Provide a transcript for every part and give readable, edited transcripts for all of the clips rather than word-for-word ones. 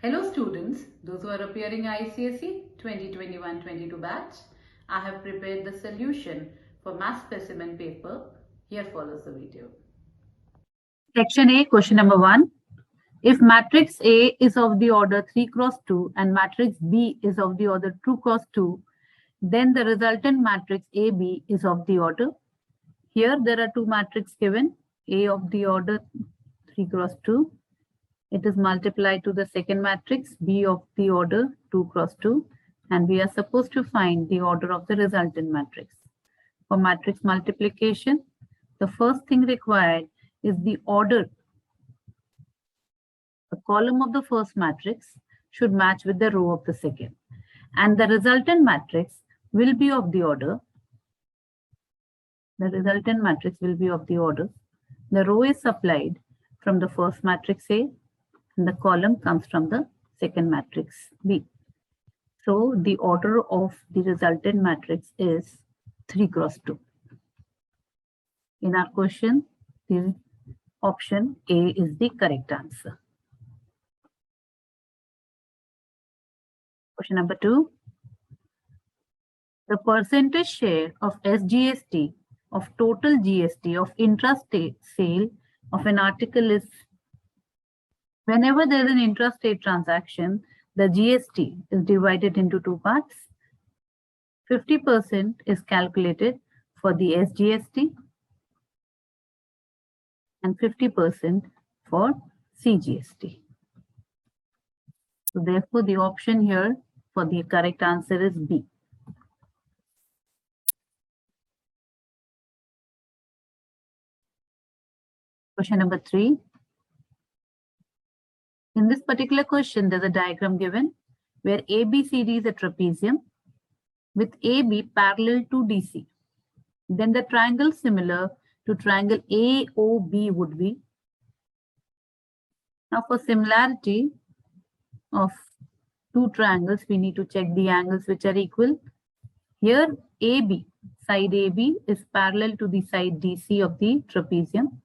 Hello students, those who are appearing ICSE 2021-22 batch. I have prepared the solution for mass specimen paper. Here follows the video. Section A, question number 1. If matrix A is of the order 3 cross 2 and matrix B is of the order 2 cross 2, then the resultant matrix AB is of the order. Here there are two matrices given, A of the order 3 cross 2. It is multiplied to the second matrix, B of the order 2 cross 2, and we are supposed to find the order of the resultant matrix. For matrix multiplication, the first thing required is the order. The column of the first matrix should match with the row of the second, and the resultant matrix will be of the order. The resultant matrix will be of the order. The row is supplied from the first matrix A, and the column comes from the second matrix B. So the order of the resultant matrix is 3 cross 2. In our question, the option A is the correct answer. Question number 2. The percentage share of SGST of total GST of intrastate sale of an article is, whenever there is an intrastate transaction, the GST is divided into two parts. 50% is calculated for the SGST and 50% for CGST. So therefore, the option here for the correct answer is B. Question number 3. In this particular question, there's a diagram given where ABCD is a trapezium with AB parallel to DC. Then the triangle similar to triangle AOB would be. Now for similarity of two triangles, we need to check the angles which are equal. Here AB, side AB is parallel to the side DC of the trapezium.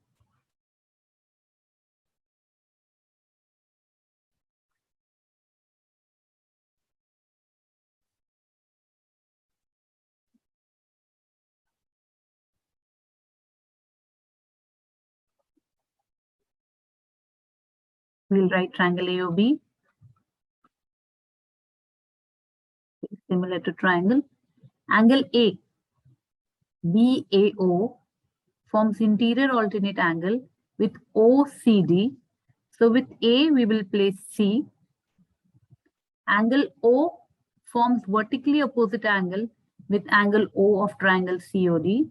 We'll write triangle AOB similar to triangle. Angle A, BAO forms interior alternate angle with OCD. So with A, we will place C. Angle O forms vertically opposite angle with angle O of triangle COD.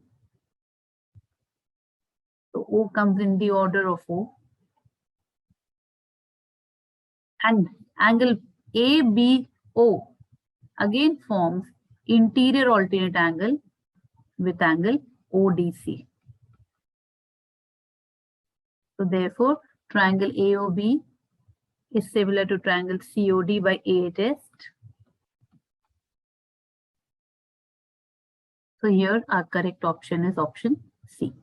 So O comes in the order of O. And angle ABO again forms interior alternate angle with angle ODC. So therefore, triangle AOB is similar to triangle COD by A test. So here our correct option is option C.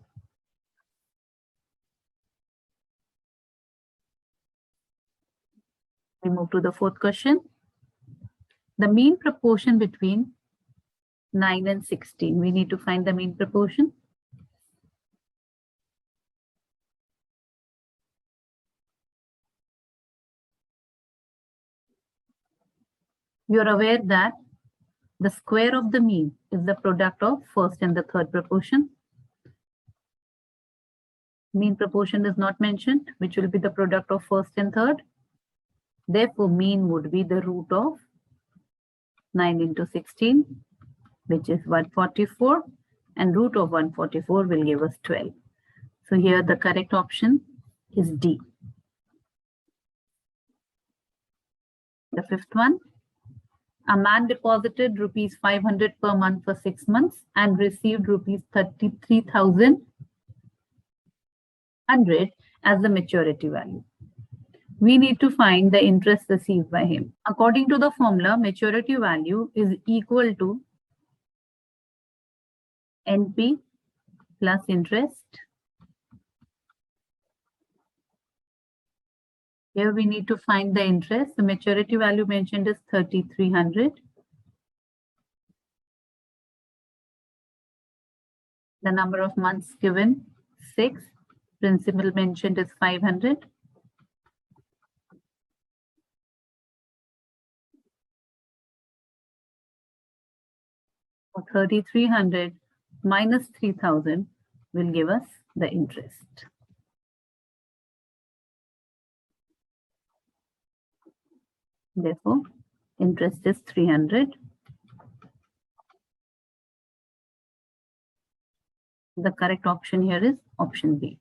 We move to the fourth question. The mean proportion between 9 and 16. We need to find the mean proportion. You are aware that the square of the mean is the product of first and the third proportion. Mean proportion is not mentioned, which will be the product of first and third. Therefore, mean would be the root of 9 into 16, which is 144, and root of 144 will give us 12. So here the correct option is D. The fifth one. A man deposited rupees 500 per month for 6 months and received rupees 33,100 as the maturity value. We need to find the interest received by him. According to the formula, maturity value is equal to NP plus interest Here we need to find the interest. The maturity value mentioned is 3,300. The number of months given, 6. Principal mentioned is 500. So 3,300 minus 3,000 will give us the interest. Therefore, interest is 300. The correct option here is option B.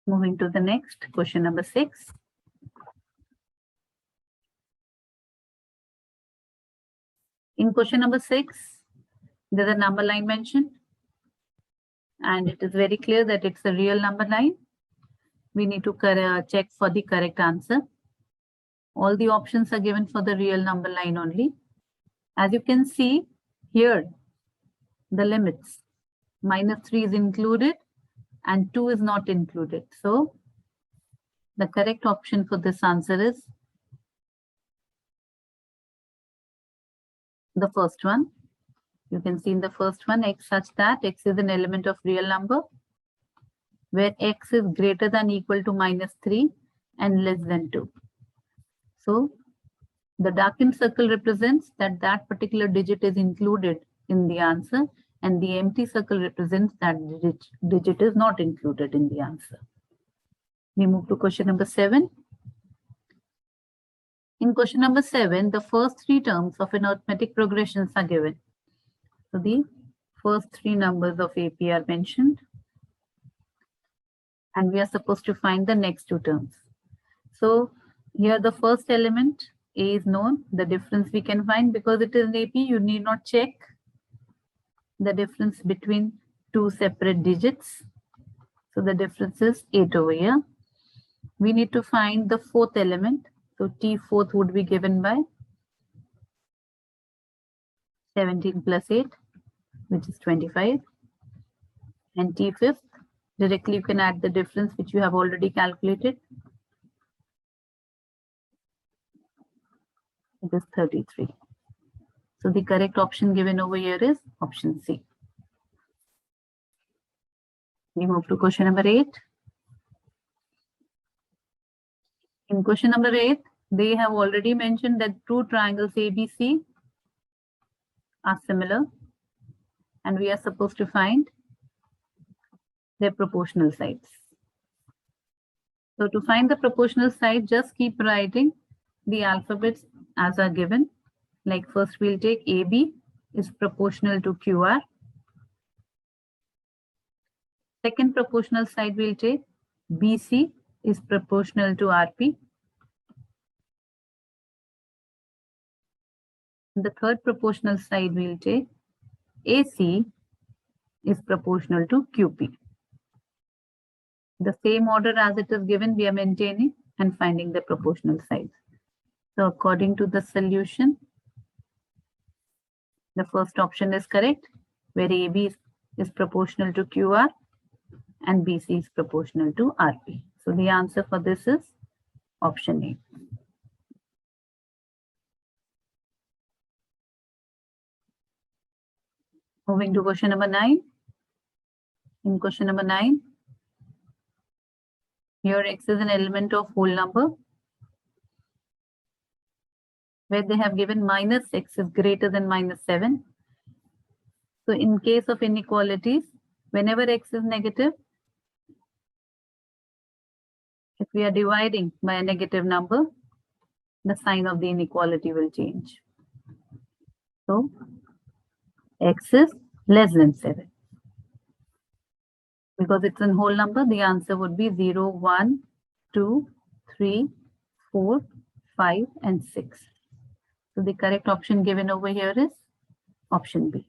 Moving to the next, question number 6. In question number 6, there's a number line mentioned, and it is very clear that it's a real number line. We need to check for the correct answer. All the options are given for the real number line only. As you can see here, the limits, -3 is included and 2 is not included. So the correct option for this answer is the first one. You can see in the first one, x such that x is an element of real number where x is greater than equal to -3 and less than 2. So the darkened circle represents that that particular digit is included in the answer, and the empty circle represents that digit is not included in the answer. We move to question number 7. In question number 7, the first 3 terms of an arithmetic progressions are given. So the first 3 numbers of AP are mentioned, and we are supposed to find the next 2 terms. So here the first element, A, is known. The difference we can find because it is an AP, you need not check the difference between 2 separate digits. So the difference is 8 over here. We need to find the 4th element. So T4th would be given by 17 plus 8, which is 25. And T5th, directly you can add the difference which you have already calculated. It is 33. So the correct option given over here is option C. We move to question number 8. In question number 8, they have already mentioned that two triangles ABC are similar, and we are supposed to find their proportional sides. So to find the proportional side, just keep writing the alphabets as are given. Like first we'll take AB is proportional to QR. Second proportional side we'll take BC is proportional to RP. The third proportional side we'll take AC is proportional to QP. The same order as it is given, we are maintaining and finding the proportional sides. So according to the solution, the first option is correct, where AB is proportional to QR and BC is proportional to RP. So the answer for this is option A. Moving to question number 9. In question number 9, here x is an element of whole number where they have given minus x is greater than -7. So in case of inequalities, whenever x is negative, if we are dividing by a negative number, the sign of the inequality will change. So x is less than 7. Because it's a whole number, the answer would be 0, 1, 2, 3, 4, 5, and 6. So the correct option given over here is option B.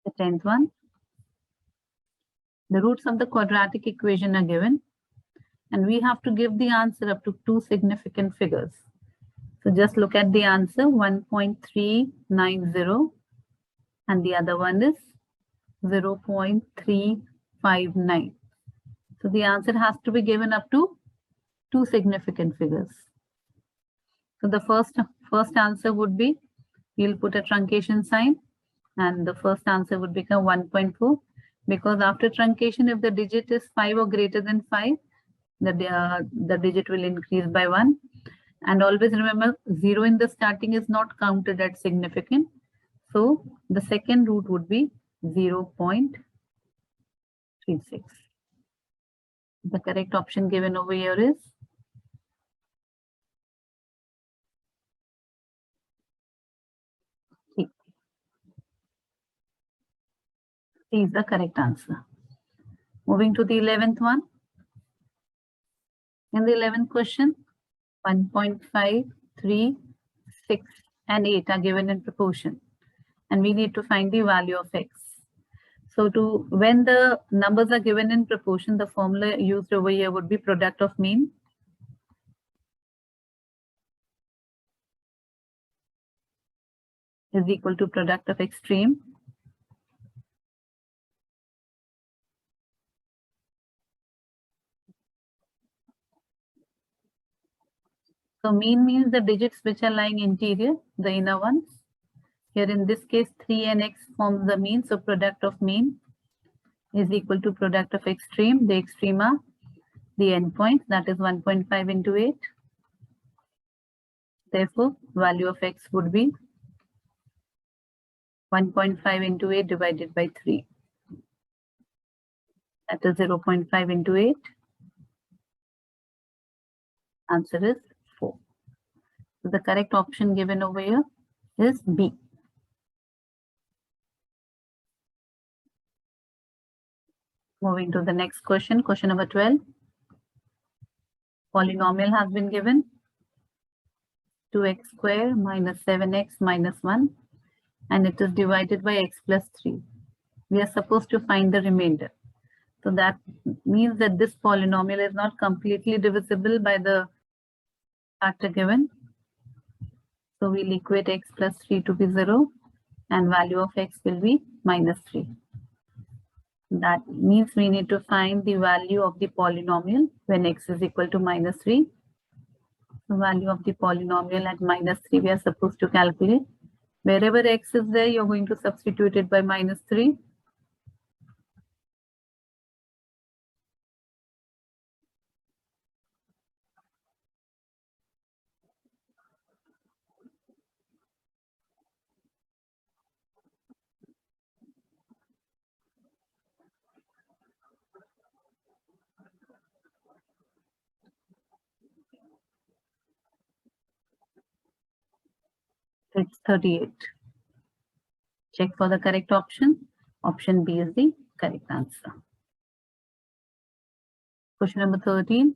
The 10th one. The roots of the quadratic equation are given, and we have to give the answer up to 2 significant figures. So just look at the answer, 1.390 and the other one is 0.359. So the answer has to be given up to two significant figures. So the first answer would be, we'll put a truncation sign, and the first answer would become 1.4, because after truncation, if the digit is 5 or greater than 5, the digit will increase by 1. And always remember, 0 in the starting is not counted as significant. So the second root would be 0.36. The correct option given over here is C. C is the correct answer. Moving to the 11th one. In the 11th question, 1.5, 3, 6, and 8 are given in proportion, and we need to find the value of x. So when the numbers are given in proportion, the formula used over here would be product of mean is equal to product of extreme So mean means the digits which are lying interior, the inner ones. Here in this case, 3 and x forms the mean. So product of mean is equal to product of extreme. The extreme are the endpoints, that is 1.5 into 8. Therefore, value of x would be 1.5 into 8 divided by 3. That is 0.5 into 8. Answer is 4. So the correct option given over here is B. Moving to the next question, question number 12. Polynomial has been given, 2x square minus 7x minus 1, and it is divided by x plus 3. We are supposed to find the remainder. So that means that this polynomial is not completely divisible by the factor given. So we'll equate x plus 3 to be 0, and value of x will be minus 3. That means we need to find the value of the polynomial when x is equal to minus 3. The value of the polynomial at minus 3 we are supposed to calculate. Wherever x is there, you're going to substitute it by minus 3. It's 38. Check for the correct option. Option B is the correct answer. Question number 13.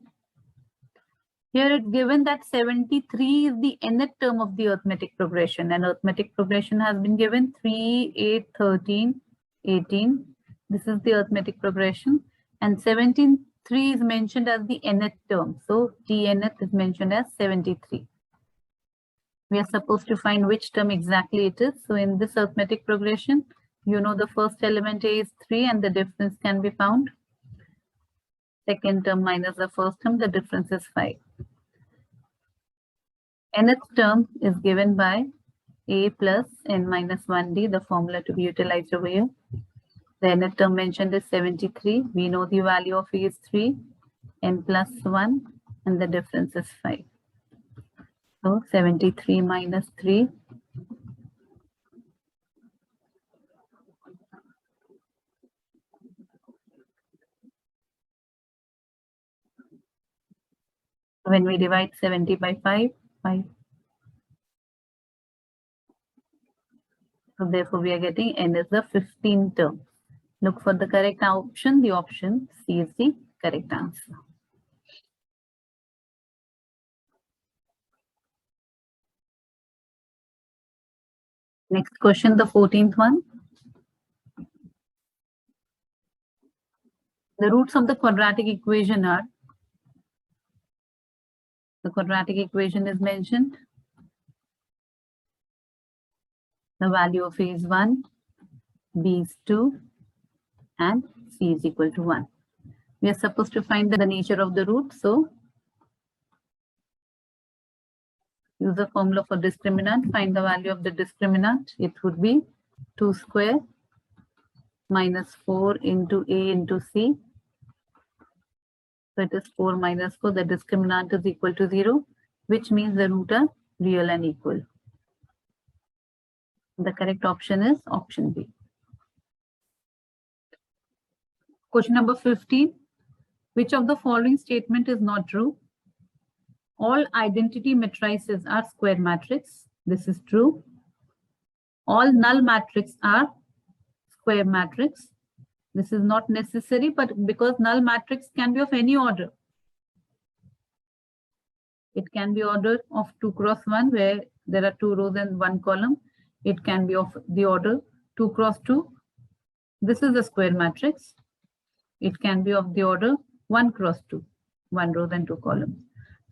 Here it's given that 73 is the nth term of the arithmetic progression, and arithmetic progression has been given 3, 8, 13, 18. This is the arithmetic progression, and 73 is mentioned as the nth term. So T nth is mentioned as 73. We are supposed to find which term exactly it is. So in this arithmetic progression, you know the first element A is 3 and the difference can be found. Second term minus the first term, the difference is 5. Nth term is given by A plus n minus 1d, the formula to be utilized over here. The nth term mentioned is 73. We know the value of A is 3, n plus 1, and the difference is 5. So 73 minus 3. When we divide 70 by 5. So therefore we are getting n is the 15th term. Look for the correct option. The option C is the correct answer. Next question, the 14th one. The roots of the quadratic equation are, the quadratic equation is mentioned. The value of A is 1, B is 2, and C is equal to 1. We are supposed to find the nature of the root. So use the formula for discriminant. Find the value of the discriminant. It would be 2 square minus 4 into A into C. So it is 4 minus 4. The discriminant is equal to 0, which means the root are real and equal. The correct option is option B. Question number 15. Which of the following statement is not true? All identity matrices are square matrix. This is true. All null matrices are square matrix. This is not necessary, but because null matrix can be of any order. It can be order of 2 cross 1, where there are 2 rows and 1 column. It can be of the order 2 cross 2. This is a square matrix. It can be of the order 1 cross 2, 1 row and 2 columns.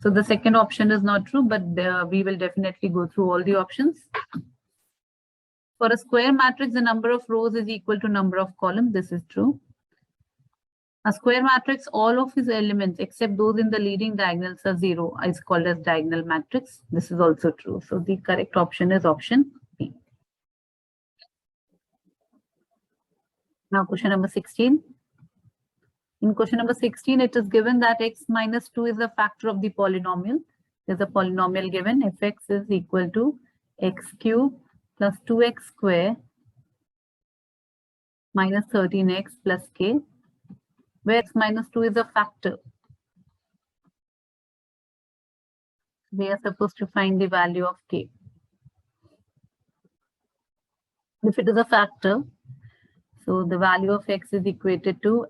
So the second option is not true, but we will definitely go through all the options. For a square matrix, the number of rows is equal to number of columns. This is true. A square matrix, all of its elements except those in the leading diagonals are 0 is called as diagonal matrix. This is also true. So the correct option is option B. Now question number 16. In question number 16, it is given that x minus 2 is a factor of the polynomial. There's a polynomial given. Fx is equal to x cube plus 2x square minus 13x plus k, where x minus 2 is a factor. We are supposed to find the value of k. If it is a factor, so the value of x is equated to,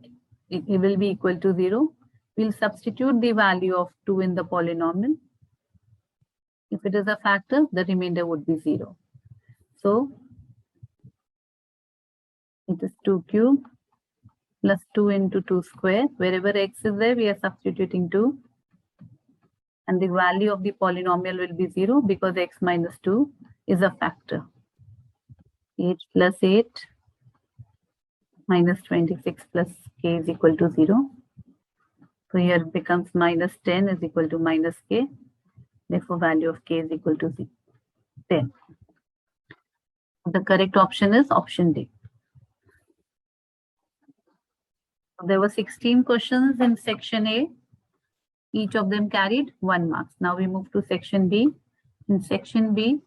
it will be equal to 0. We'll substitute the value of 2 in the polynomial. If it is a factor, the remainder would be 0. So it is 2 cube plus 2 into 2 square. Wherever x is there, we are substituting 2. And the value of the polynomial will be 0 because x minus 2 is a factor. 8 plus 8 minus 26 plus k is equal to 0. So here it becomes minus 10 is equal to minus k. Therefore, value of k is equal to 10. The correct option is option D. There were 16 questions in section A. Each of them carried 1 mark. Now we move to section B. In section B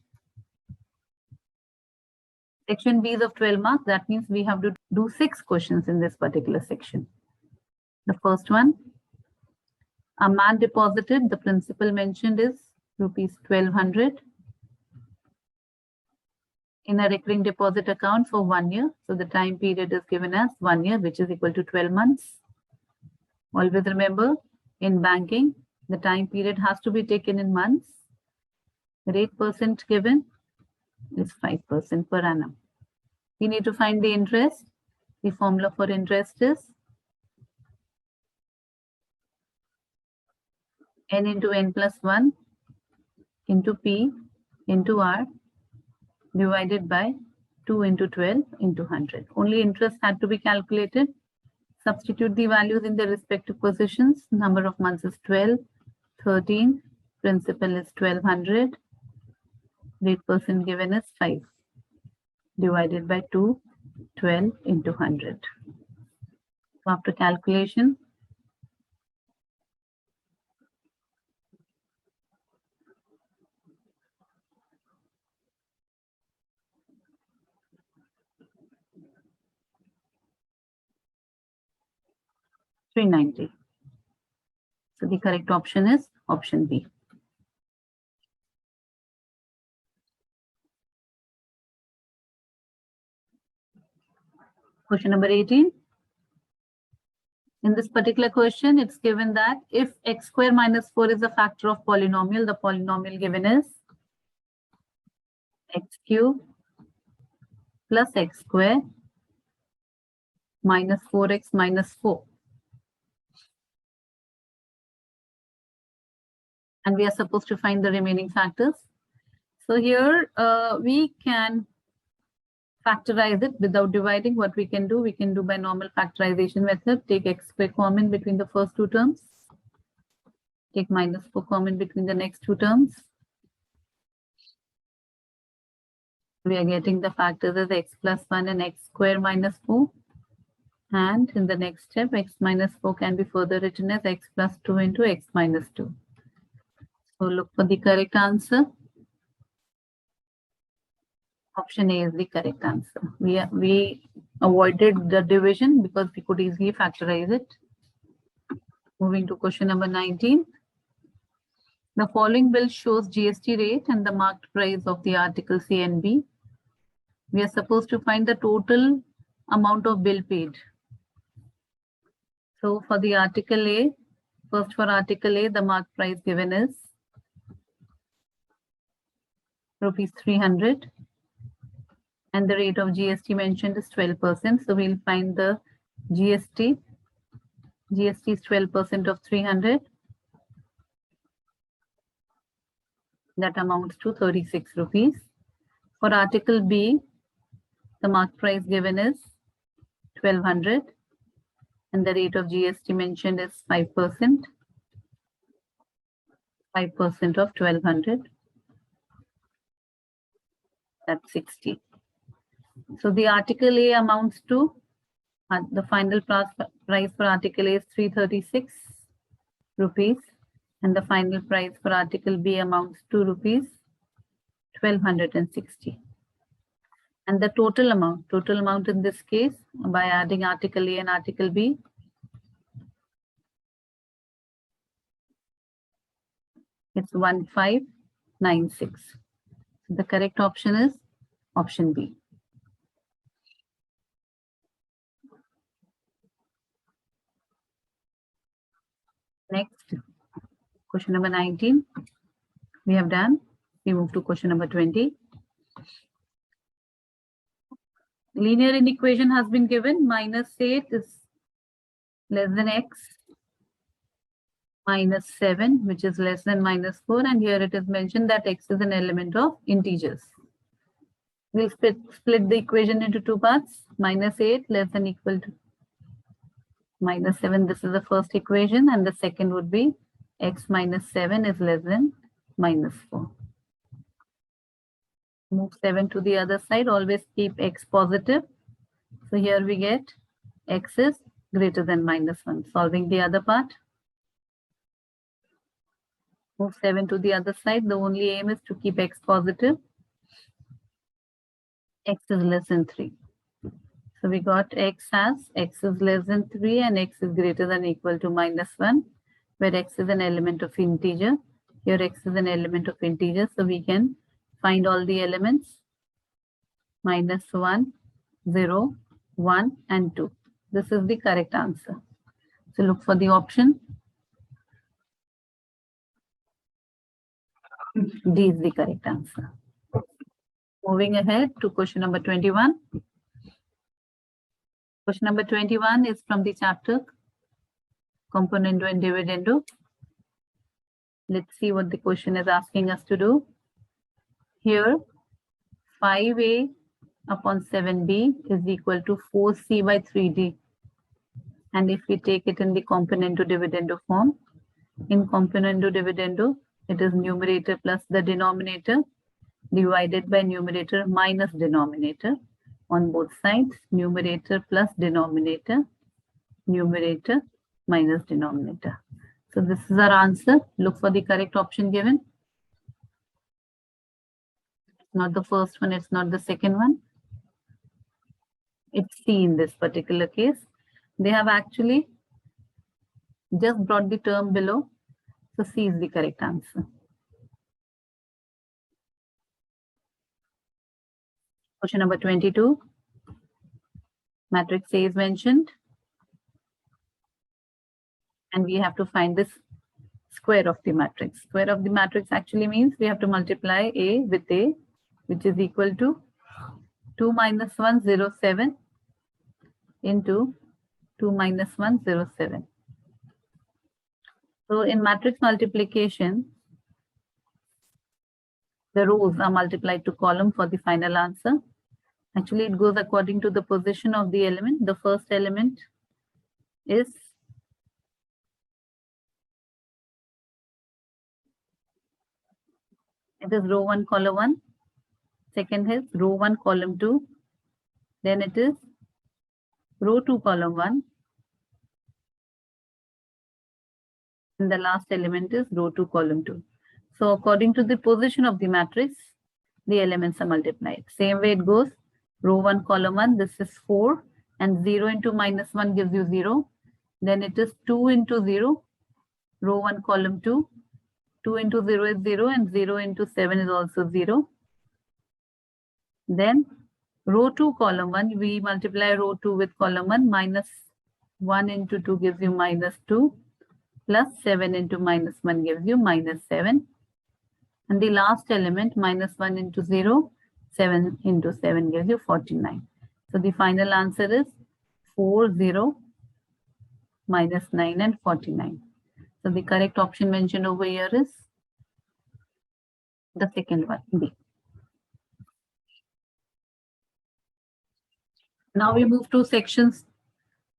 is of 12 marks. That means we have to do 6 questions in this particular section. The first one, a man deposited, the principal mentioned is rupees 1200 in a recurring deposit account for 1 year. So the time period is given as 1 year, which is equal to 12 months. Always remember, in banking, the time period has to be taken in months. The 8% given is 5% per annum. We need to find the interest. The formula for interest is n into n plus 1 into p into r divided by 2 into 12 into 100. Only interest had to be calculated. Substitute the values in their respective positions. Number of months is 12, 13. Principal is 1200. 8% given is 5. Divided by 2, 12 into 100. So after calculation, $390. So the correct option is option B. Question number 18. In this particular question, it's given that if x square minus 4 is a factor of polynomial, the polynomial given is x cube plus x square minus 4x minus 4. And we are supposed to find the remaining factors. So here we can factorize it without dividing. What we can do by normal factorization method. Take x square common between the first two terms. Take -4 common between the next two terms. We are getting the factors as x plus 1 and x square minus 4. And in the next step, x minus 4 can be further written as x plus 2 into x minus 2. So look for the correct answer. Option A is the correct answer. We avoided the division because we could easily factorize it. Moving to question number 19. The following bill shows GST rate and the marked price of the articles A and B. We are supposed to find the total amount of bill paid. So for the article A, first for article A, the marked price given is rupees 300 and the rate of GST mentioned is 12%. So we'll find the GST. GST is 12% of 300. That amounts to 36 rupees. For article B, the marked price given is 1200 and the rate of GST mentioned is 5%. 5% of 1200. That's 60. So the article A amounts to, the final price for article A is 336 rupees and the final price for article B amounts to rupees 1260. And the total amount in this case by adding article A and article B, it's 1596. So the correct option is option B. Next, question number 19. We have done. We move to question number 20. Linear inequation has been given. -8 is less than x minus 7, which is less than -4. And here it is mentioned that x is an element of integers. We'll split the equation into two parts. -8 less than equal to -7. This is the first equation. And the second would be x minus 7 is less than -4. Move 7 to the other side. Always keep x positive. So here we get x is greater than -1. Solving the other part. Move 7 to the other side. The only aim is to keep x positive. X is less than 3. So we got x as x is less than 3 and x is greater than or equal to -1, where x is an element of integer. Here x is an element of integer. So we can find all the elements. -1, 0, 1, and 2. This is the correct answer. So look for the option. D is the correct answer. Moving ahead to question number 21. Question number 21 is from the chapter Componendo and Dividendo. Let's see what the question is asking us to do. Here, 5a upon 7b is equal to 4c by 3d. And if we take it in the componendo dividendo form, in componendo dividendo, it is numerator plus the denominator divided by numerator minus denominator. On both sides, numerator plus denominator, numerator minus denominator. So this is our answer. Look for the correct option given. It's not the first one, it's not the second one. It's C in this particular case. They have actually just brought the term below. So C is the correct answer. Question number 22. Matrix A is mentioned. And we have to find this square of the matrix. Square of the matrix actually means we have to multiply A with A, which is equal to 2 minus 1, 0, 7 into 2 minus 1, 0, 7. So in matrix multiplication, the rows are multiplied to column for the final answer. Actually, it goes according to the position of the element. The first element is row 1, column 1. Second is row 1, column 2. Then it is row 2, column 1. And the last element is row 2, column 2. So according to the position of the matrix, the elements are multiplied. Same way it goes. Row 1, column 1, this is 4. And 0 into minus 1 gives you 0. Then it is 2 into 0. Row 1, column 2. 2 into 0 is 0. And 0 into 7 is also 0. Then row 2, column 1, we multiply row 2 with column 1. Minus 1 into 2 gives you minus 2. Plus 7 into minus 1 gives you minus 7. And the last element, minus 1 into 0, 7 into 7 gives you 49. So the final answer is 4, 0, minus 9 and 49. So the correct option mentioned over here is the second one, B. Now we move to section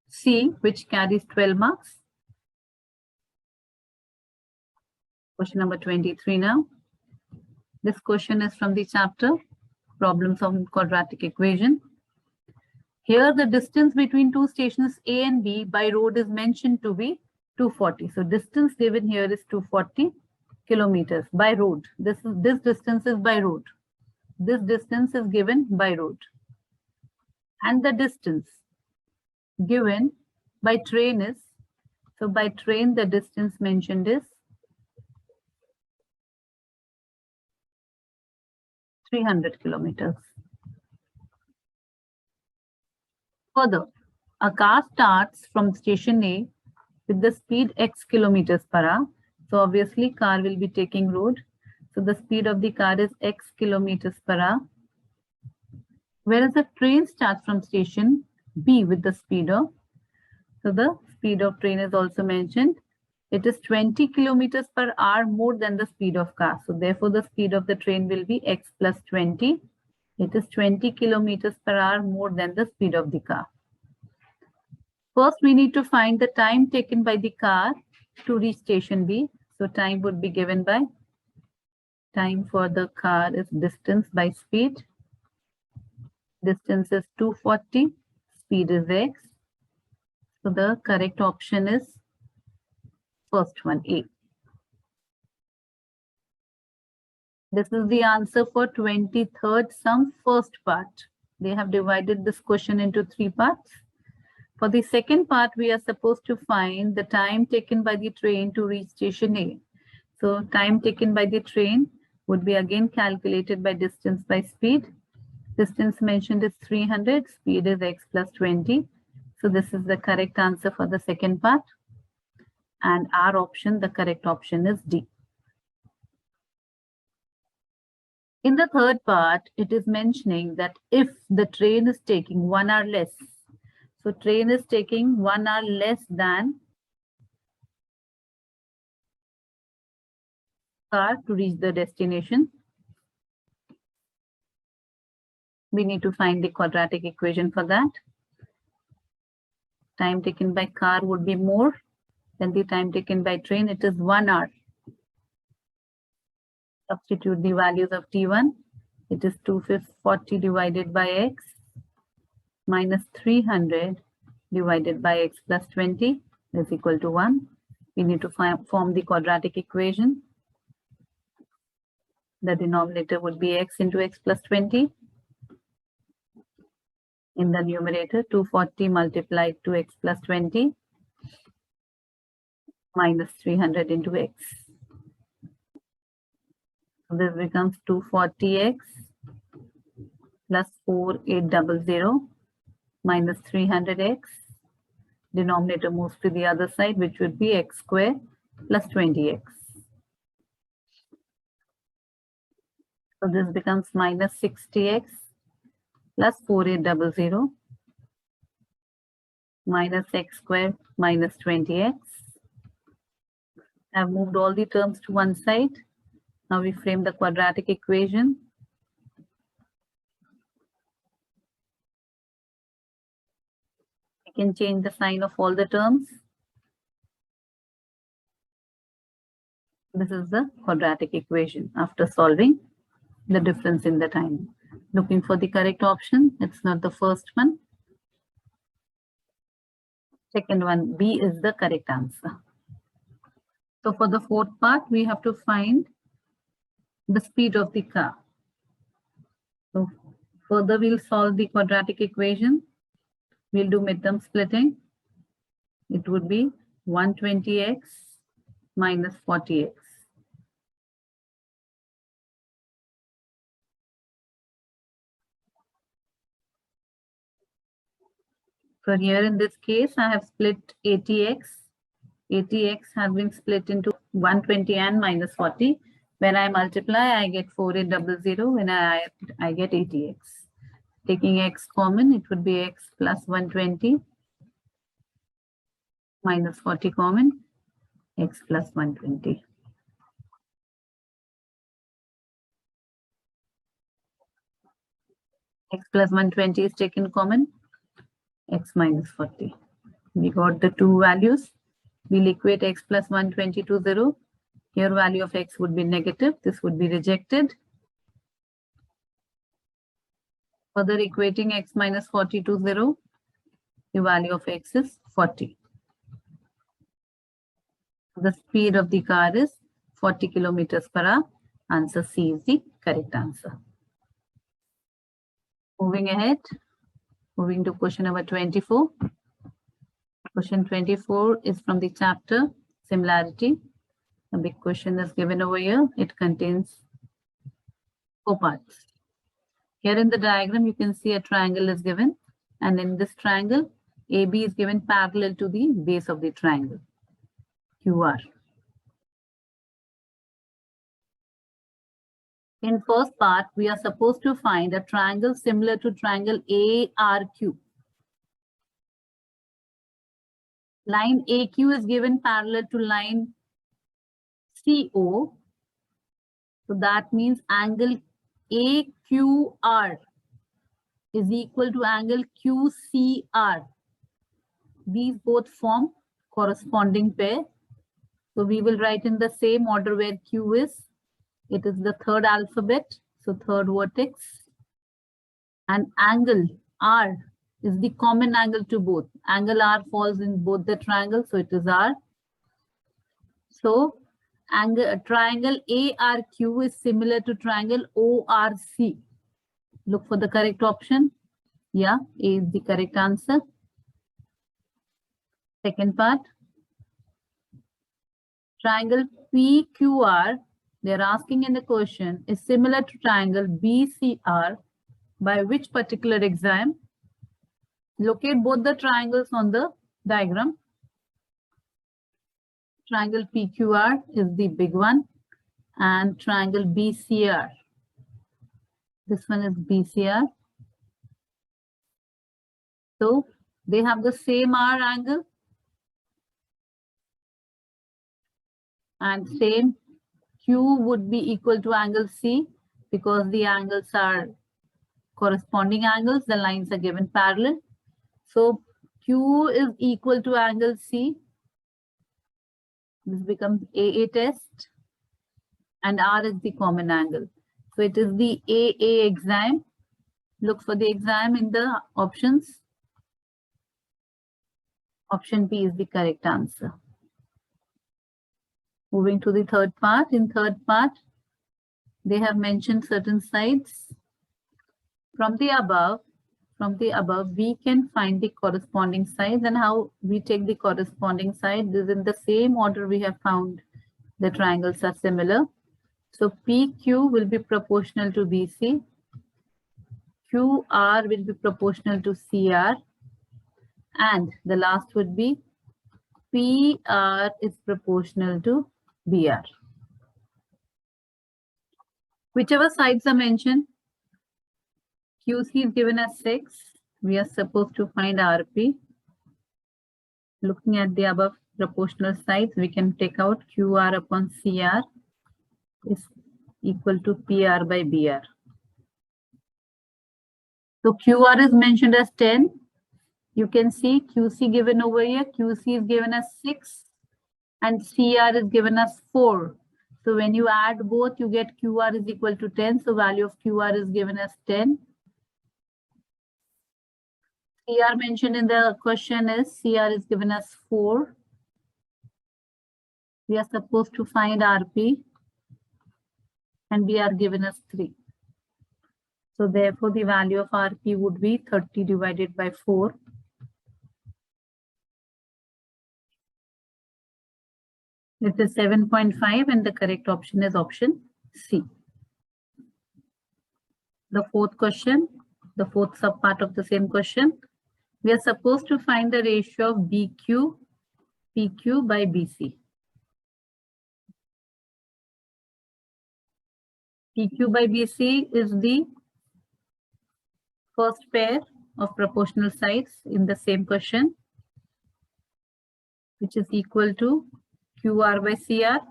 C, which carries 12 marks. Question number 23 now. This question is from the chapter Problems of Quadratic Equation. Here the distance between two stations A and B by road is mentioned to be 240. So distance given here is 240 kilometers by road. This distance is by road. This distance is given by road. And the distance given by train is, so by train the distance mentioned is 300 kilometers. Further, a car starts from station A with the speed x kilometers per hour. So obviously car will be taking road. So the speed of the car is x kilometers per hour. Whereas a train starts from station B with the speed of, so the speed of train is also mentioned. It is 20 kilometers per hour more than the speed of car. So therefore the speed of the train will be x plus 20. It is 20 kilometers per hour more than the speed of the car. First, we need to find the time taken by the car to reach station B. So time would be given by, time for the car is distance by speed. Distance is 240, speed is x. So the correct option is first one, A. This is the answer for 23rd sum, first part. They have divided this question into 3 parts. For the second part, we are supposed to find the time taken by the train to reach station A. So time taken by the train would be again calculated by distance by speed. Distance mentioned is 300, speed is x plus 20. So this is the correct answer for the second part. And our option, the correct option is D. In the third part, it is mentioning that if the train is taking 1 hour less, so train is taking 1 hour less than car to reach the destination, we need to find the quadratic equation for that. Time taken by car would be more than the time taken by train. It is 1 hour. Substitute the values of T1. It is 240 divided by x minus 300 divided by x plus 20 is equal to 1. We need to form the quadratic equation. The denominator would be x into x plus 20. In the numerator, 240 multiplied to x plus 20 minus 300 into x. So this becomes 240x plus 4800 minus 300x. Denominator moves to the other side, which would be x square plus 20x. So this becomes minus 60x plus 4800 minus x square minus 20x. I've moved all the terms to one side. Now we frame the quadratic equation. can change the sign of all the terms. This is the quadratic equation after solving the difference in the time. Looking for the correct option. It's not the first one. Second one, B is the correct answer. So for the fourth part, we have to find the speed of the car. So further, we'll solve the quadratic equation. We'll do midterm splitting. It would be 120x minus 40x. So here in this case, I have split 80x. 80x has been split into 120 and minus 40. When I multiply, I get 4800. When I get 80x. Taking x common, it would be x plus 120 minus 40 common, x plus 120. X plus 120 is taken common, x minus 40. We got the two values. We'll equate x plus 120 to 0. Here value of x would be negative. This would be rejected. Further equating x minus 40 to 0. The value of x is 40. The speed of the car is 40 kilometers per hour. Answer C is the correct answer. Moving ahead. Moving to question number 24. Question 24 is from the chapter Similarity. A big question is given over here. It contains 4 parts. Here in the diagram, you can see a triangle is given. And in this triangle, AB is given parallel to the base of the triangle, QR. In first part, we are supposed to find a triangle similar to triangle ARQ. Line AQ is given parallel to line CO. So that means angle AQR is equal to angle QCR. These both form corresponding pair. So we will write in the same order where Q is. It is the third alphabet, so third vertex. And angle R is the common angle to both. Angle R falls in both the triangles, so it is R. So triangle ARQ is similar to triangle ORC. Look for the correct option. Yeah, A is the correct answer. Second part. Triangle PQR, they're asking in the question, is similar to triangle BCR by which particular exam? Locate both the triangles on the diagram. Triangle PQR is the big one, and triangle BCR. This one is BCR. So they have the same R angle and same Q would be equal to angle C because the angles are corresponding angles. The lines are given parallel. So Q is equal to angle C. This becomes AA test, and R is the common angle. So it is the AA exam. Look for the exam in the options. Option B is the correct answer. Moving to the third part. In third part, they have mentioned certain sides. From the above, we can find the corresponding sides, and how we take the corresponding side is in the same order we have found the triangles are similar. So PQ will be proportional to BC. QR will be proportional to CR. And the last would be PR is proportional to BR. Whichever sides are mentioned, QC is given as 6. We are supposed to find RP. Looking at the above proportional sides, we can take out QR upon CR is equal to PR by BR. So QR is mentioned as 10. You can see QC given over here. QC is given as 6 and CR is given as 4. So when you add both, you get QR is equal to 10. So value of QR is given as 10. CR mentioned in the question is CR is given as 4. We are supposed to find RP and we are given as 3. So therefore the value of RP would be 30 divided by 4. It is 7.5 and the correct option is option C. The fourth question, the fourth subpart of the same question. We are supposed to find the ratio of BQ, PQ by BC. PQ by BC is the first pair of proportional sides in the same question, which is equal to QR by CR.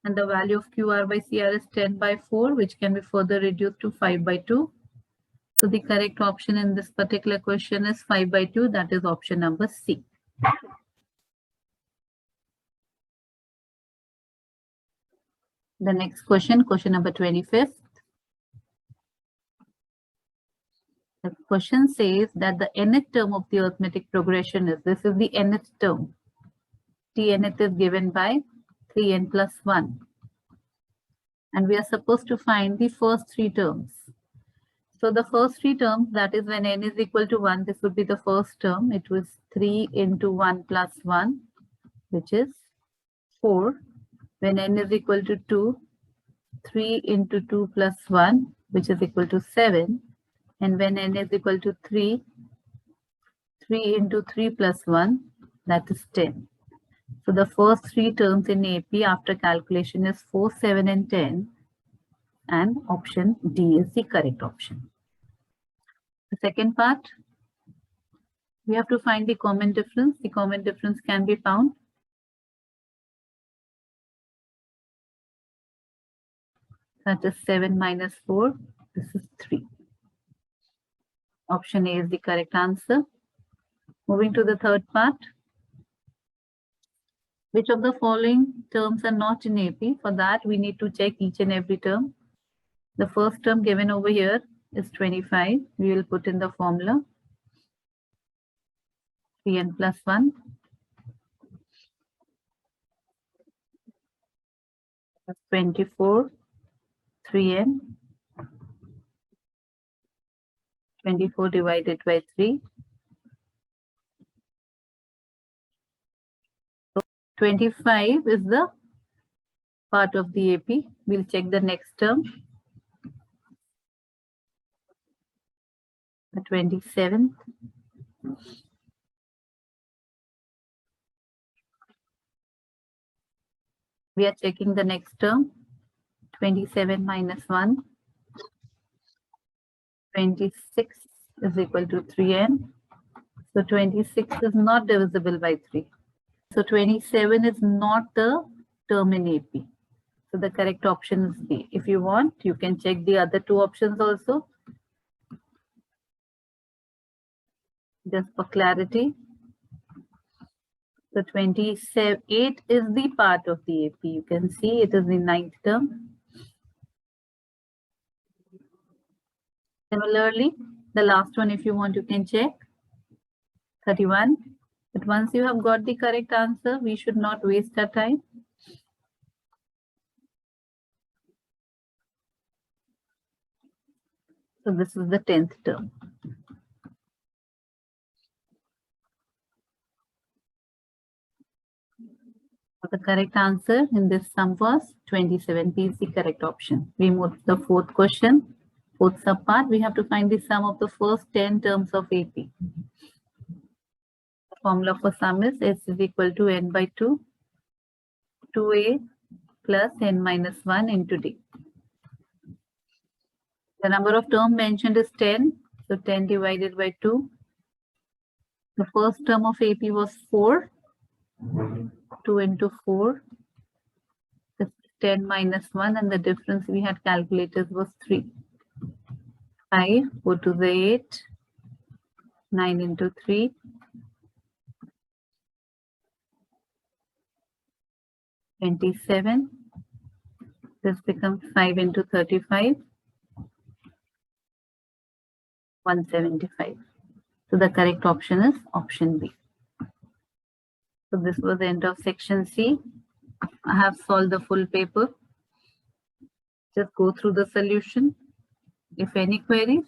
And the value of QR by CR is 10 by 4, which can be further reduced to 5 by 2. So the correct option in this particular question is 5 by 2. That is option number C. The next question, question number 25th. The question says that the nth term of the arithmetic progression is, this is the nth term. T nth is given by 3n plus 1. And we are supposed to find the first 3 terms. So the first 3 terms, that is when n is equal to 1, this would be the first term. It was 3 into 1 plus 1, which is 4. When n is equal to 2, 3 into 2 plus 1, which is equal to 7. And when n is equal to 3, 3 into 3 plus 1, that is 10. So the first 3 terms in AP after calculation is 4, 7, and 10. And option D is the correct option. The second part, we have to find the common difference. The common difference can be found. That is 7 minus 4. This is 3. Option A is the correct answer. Moving to the third part. Which of the following terms are not in AP? For that, we need to check each and every term. The first term given over here is 25. We will put in the formula. 3n plus 1. 24. 3n. 24 divided by 3. So 25 is the part of the AP. We'll check the next term. The 27th. We are checking the next term. 27 minus 1. 26 is equal to 3n. So 26 is not divisible by 3. So 27 is not the term in AP. So the correct option is D. If you want, you can check the other 2 options also. Just for clarity. So 28 is the part of the AP. You can see it is the 9th term. Similarly, the last one, if you want, you can check 31. But once you have got the correct answer, we should not waste our time. So this is the 10th term. So the correct answer in this sum was 27. P is the correct option. We move to the fourth question. Fourth subpart, we have to find the sum of the first 10 terms of AP. The formula for sum is S is equal to n by 2, 2a plus n minus 1 into d. The number of terms mentioned is 10. So 10 divided by 2. The first term of AP was 4. 2 into 4. This is 10 minus 1, and the difference we had calculated was 3. 5, go to the 8. 9 into 3. 27. This becomes 5 into 35. 175. So the correct option is option B. So this was the end of section C. I have solved the full paper. Just go through the solution. If any queries,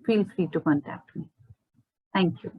feel free to contact me. Thank you.